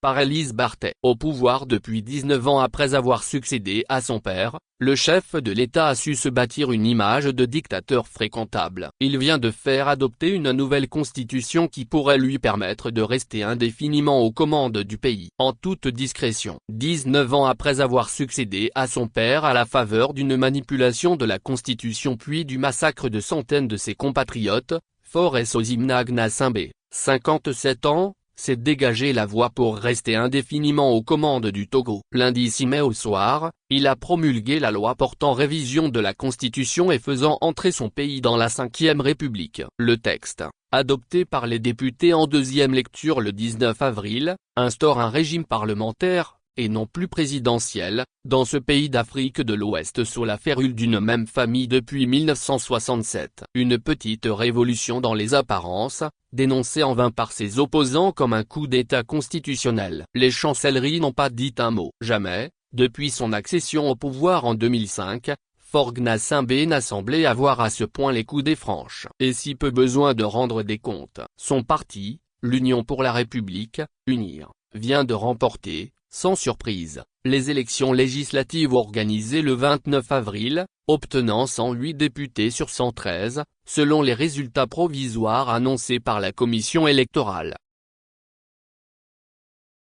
par Élise Barthé. Au pouvoir depuis 19 ans après avoir succédé à son père, le chef de l'État a su se bâtir une image de dictateur fréquentable. Il vient de faire adopter une nouvelle constitution qui pourrait lui permettre de rester indéfiniment aux commandes du pays, en toute discrétion. 19 ans après avoir succédé à son père à la faveur d'une manipulation de la constitution puis du massacre de centaines de ses compatriotes, Faure Gnassingbé, 57 ans, s'est dégagé la voie pour rester indéfiniment aux commandes du Togo. Lundi 6 mai au soir, il a promulgué la loi portant révision de la Constitution et faisant entrer son pays dans la 5e République. Le texte, adopté par les députés en deuxième lecture le 19 avril, instaure un régime parlementaire, et non plus présidentiel, dans ce pays d'Afrique de l'Ouest sous la férule d'une même famille depuis 1967. Une petite révolution dans les apparences, dénoncée en vain par ses opposants comme un coup d'État constitutionnel. Les chancelleries n'ont pas dit un mot. Jamais, depuis son accession au pouvoir en 2005, Faure Gnassingbé n'a semblé avoir à ce point les coudées franches. Et si peu besoin de rendre des comptes. Son parti, l'Union pour la République, UNIR, vient de remporter, sans surprise, les élections législatives organisées le 29 avril, obtenant 108 députés sur 113, selon les résultats provisoires annoncés par la commission électorale.